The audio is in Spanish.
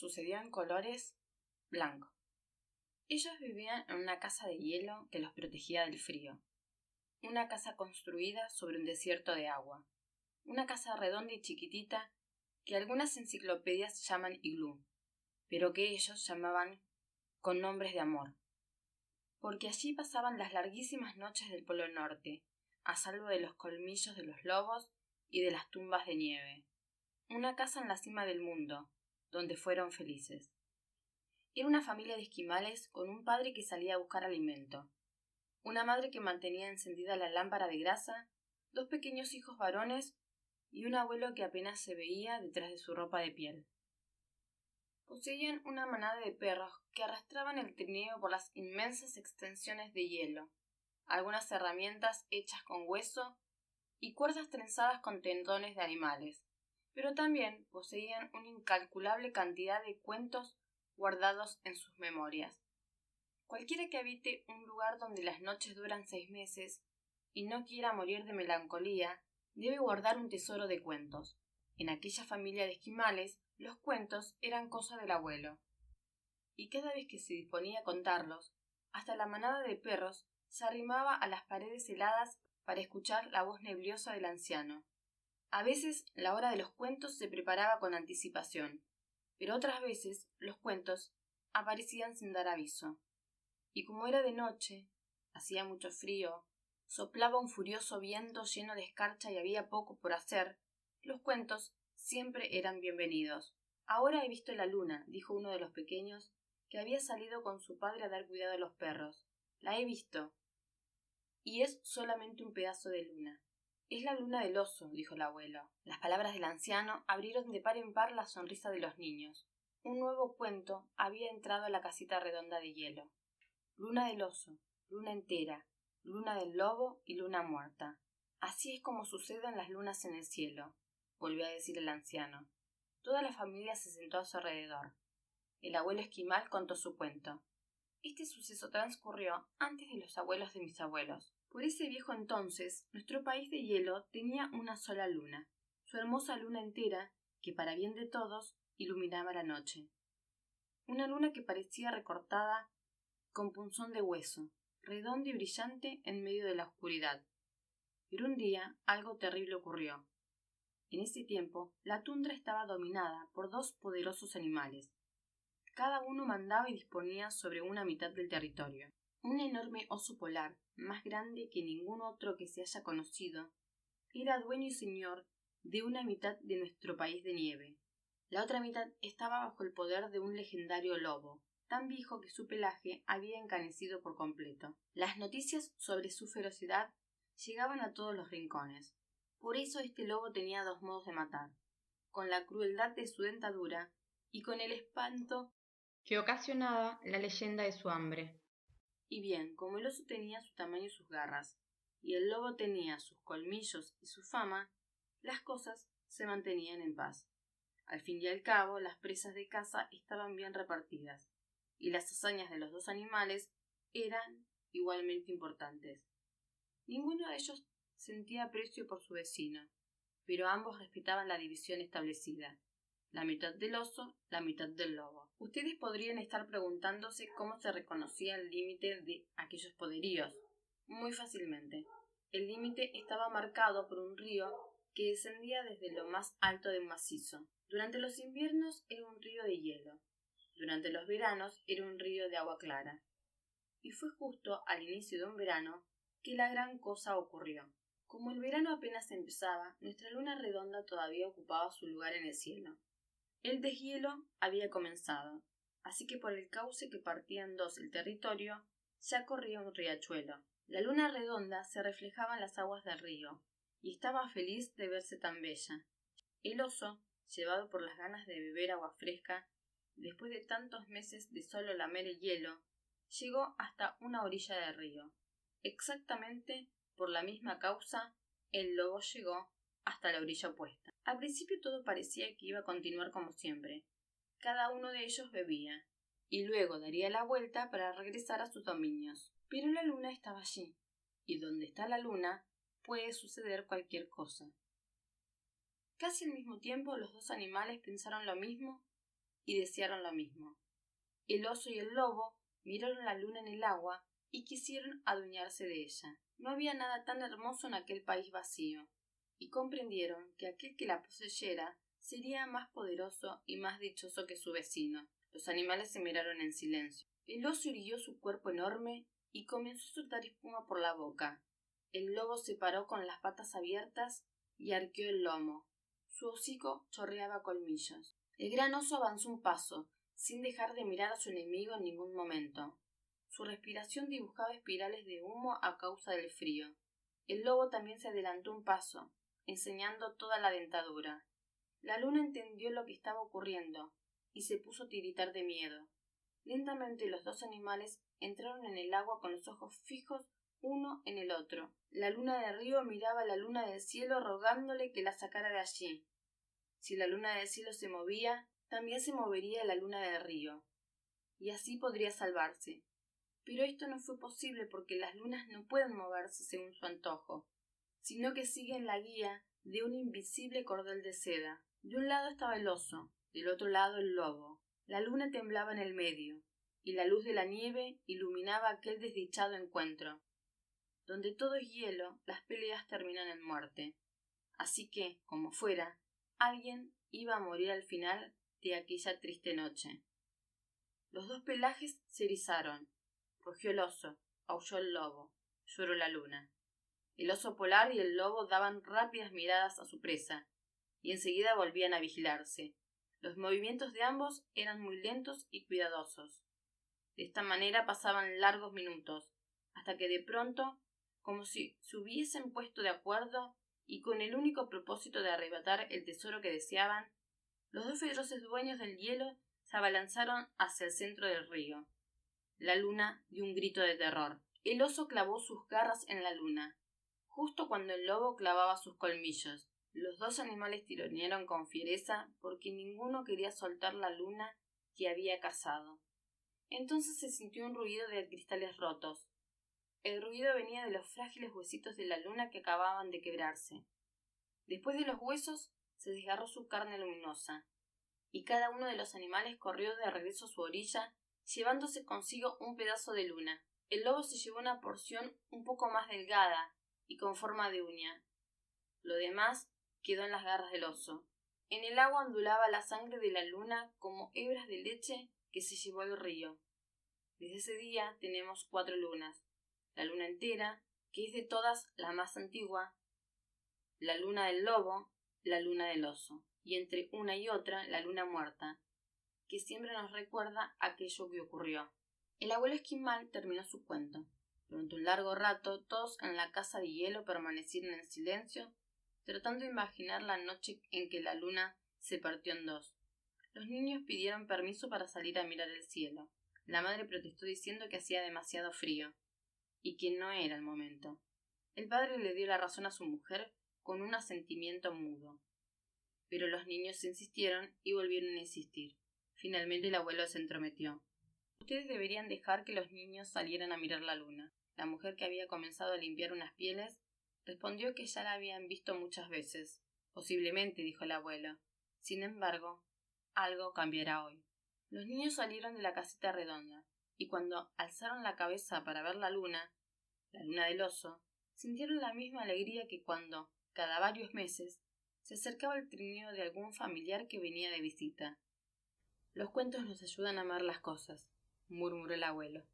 sucedió en colores blanco. Ellos vivían en una casa de hielo que los protegía del frío. Una casa construida sobre un desierto de agua. Una casa redonda y chiquitita que algunas enciclopedias llaman iglú, pero que ellos llamaban con nombres de amor. Porque allí pasaban las larguísimas noches del Polo Norte, a salvo de los colmillos de los lobos y de las tumbas de nieve. Una casa en la cima del mundo, donde fueron felices. Era una familia de esquimales con un padre que salía a buscar alimento, una madre que mantenía encendida la lámpara de grasa, 2 pequeños hijos varones y un abuelo que apenas se veía detrás de su ropa de piel. Poseían una manada de perros que arrastraban el trineo por las inmensas extensiones de hielo, algunas herramientas hechas con hueso y cuerdas trenzadas con tendones de animales, pero también poseían una incalculable cantidad de cuentos guardados en sus memorias. Cualquiera que habite un lugar donde las noches duran 6 meses y no quiera morir de melancolía, debe guardar un tesoro de cuentos. En aquella familia de esquimales, los cuentos eran cosa del abuelo, y cada vez que se disponía a contarlos, hasta la manada de perros se arrimaba a las paredes heladas para escuchar la voz nebliosa del anciano. A veces la hora de los cuentos se preparaba con anticipación, pero otras veces los cuentos aparecían sin dar aviso. Y como era de noche, hacía mucho frío, soplaba un furioso viento lleno de escarcha y había poco por hacer, los cuentos siempre eran bienvenidos. Ahora he visto la luna, dijo uno de los pequeños, que había salido con su padre a dar cuidado a los perros. La he visto. Y es solamente un pedazo de luna. Es la luna del oso, dijo el abuelo. Las palabras del anciano abrieron de par en par la sonrisa de los niños. Un nuevo cuento había entrado a la casita redonda de hielo. Luna del oso, luna entera, luna del lobo y luna muerta. Así es como suceden las lunas en el cielo, volvió a decir el anciano. Toda la familia se sentó a su alrededor. El abuelo esquimal contó su cuento. Este suceso transcurrió antes de los abuelos de mis abuelos. Por ese viejo entonces, nuestro país de hielo tenía una sola luna, su hermosa luna entera, que para bien de todos iluminaba la noche. Una luna que parecía recortada con punzón de hueso, redonda y brillante en medio de la oscuridad. Pero un día algo terrible ocurrió. En ese tiempo, la tundra estaba dominada por 2 poderosos animales. Cada uno mandaba y disponía sobre una mitad del territorio. Un enorme oso polar, más grande que ningún otro que se haya conocido, era dueño y señor de una mitad de nuestro país de nieve. La otra mitad estaba bajo el poder de un legendario lobo, tan viejo que su pelaje había encanecido por completo. Las noticias sobre su ferocidad llegaban a todos los rincones. Por eso este lobo tenía 2 modos de matar, con la crueldad de su dentadura y con el espanto que ocasionaba la leyenda de su hambre. Y bien, como el oso tenía su tamaño y sus garras, y el lobo tenía sus colmillos y su fama, las cosas se mantenían en paz. Al fin y al cabo, las presas de caza estaban bien repartidas, y las hazañas de los 2 animales eran igualmente importantes. Ninguno de ellos sentía aprecio por su vecino, pero ambos respetaban la división establecida. La mitad del oso, la mitad del lobo. Ustedes podrían estar preguntándose cómo se reconocía el límite de aquellos poderíos. Muy fácilmente. El límite estaba marcado por un río que descendía desde lo más alto de un macizo. Durante los inviernos era un río de hielo. Durante los veranos era un río de agua clara. Y fue justo al inicio de un verano que la gran cosa ocurrió. Como el verano apenas empezaba, nuestra luna redonda todavía ocupaba su lugar en el cielo. El deshielo había comenzado, así que por el cauce que partía en 2 el territorio ya corría un riachuelo. La luna redonda se reflejaba en las aguas del río, y estaba feliz de verse tan bella. El oso, llevado por las ganas de beber agua fresca, después de tantos meses de solo lamer el hielo, llegó hasta una orilla del río. Exactamente por la misma causa, el lobo llegó hasta la orilla opuesta. Al principio todo parecía que iba a continuar como siempre. Cada uno de ellos bebía, y luego daría la vuelta para regresar a sus dominios. Pero la luna estaba allí, y donde está la luna puede suceder cualquier cosa. Casi al mismo tiempo los 2 animales pensaron lo mismo y desearon lo mismo. El oso y el lobo miraron la luna en el agua y quisieron adueñarse de ella. No había nada tan hermoso en aquel país vacío, y comprendieron que aquel que la poseyera sería más poderoso y más dichoso que su vecino. Los animales se miraron en silencio. El oso irguió su cuerpo enorme y comenzó a soltar espuma por la boca. El lobo se paró con las patas abiertas y arqueó el lomo. Su hocico chorreaba colmillos. El gran oso avanzó un paso, sin dejar de mirar a su enemigo en ningún momento. Su respiración dibujaba espirales de humo a causa del frío. El lobo también se adelantó un paso, enseñando toda la dentadura. La luna entendió lo que estaba ocurriendo y se puso a tiritar de miedo. Lentamente los dos animales entraron en el agua con los ojos fijos uno en el otro. La luna del río miraba a la luna del cielo rogándole que la sacara de allí. Si la luna del cielo se movía, también se movería la luna del río, y así podría salvarse. Pero esto no fue posible porque las lunas no pueden moverse según su antojo, sino que siguen la guía de un invisible cordel de seda. De un lado estaba el oso, del otro lado el lobo. La luna temblaba en el medio, y la luz de la nieve iluminaba aquel desdichado encuentro. Donde todo es hielo, las peleas terminan en muerte. Así que, como fuera, alguien iba a morir al final de aquella triste noche. Los dos pelajes se erizaron. Rugió el oso, aulló el lobo, lloró la luna. El oso polar y el lobo daban rápidas miradas a su presa, y enseguida volvían a vigilarse. Los movimientos de ambos eran muy lentos y cuidadosos. De esta manera pasaban largos minutos, hasta que de pronto, como si se hubiesen puesto de acuerdo y con el único propósito de arrebatar el tesoro que deseaban, los dos feroces dueños del hielo se abalanzaron hacia el centro del río. La luna dio un grito de terror. El oso clavó sus garras en la luna, justo cuando el lobo clavaba sus colmillos. Los dos animales tironearon con fiereza porque ninguno quería soltar la luna que había cazado. Entonces se sintió un ruido de cristales rotos. El ruido venía de los frágiles huesitos de la luna que acababan de quebrarse. Después de los huesos se desgarró su carne luminosa, y cada uno de los animales corrió de regreso a su orilla, llevándose consigo un pedazo de luna. El lobo se llevó una porción un poco más delgada y con forma de uña. Lo demás quedó en las garras del oso. En el agua ondulaba la sangre de la luna como hebras de leche que se llevó el río. Desde ese día tenemos 4 lunas. La luna entera, que es de todas la más antigua, la luna del lobo, la luna del oso, y entre una y otra la luna muerta, que siempre nos recuerda aquello que ocurrió. El abuelo esquimal terminó su cuento. Durante un largo rato, todos en la casa de hielo permanecieron en silencio, tratando de imaginar la noche en que la luna se partió en dos. Los niños pidieron permiso para salir a mirar el cielo. La madre protestó diciendo que hacía demasiado frío y que no era el momento. El padre le dio la razón a su mujer con un asentimiento mudo. Pero los niños insistieron y volvieron a insistir. Finalmente el abuelo se entrometió. Ustedes deberían dejar que los niños salieran a mirar la luna. La mujer, que había comenzado a limpiar unas pieles, respondió que ya la habían visto muchas veces. Posiblemente, dijo el abuelo. Sin embargo, algo cambiará hoy. Los niños salieron de la casita redonda, y cuando alzaron la cabeza para ver la luna del oso, sintieron la misma alegría que cuando, cada varios meses, se acercaba el trineo de algún familiar que venía de visita. Los cuentos nos ayudan a amar las cosas, murmuró el abuelo.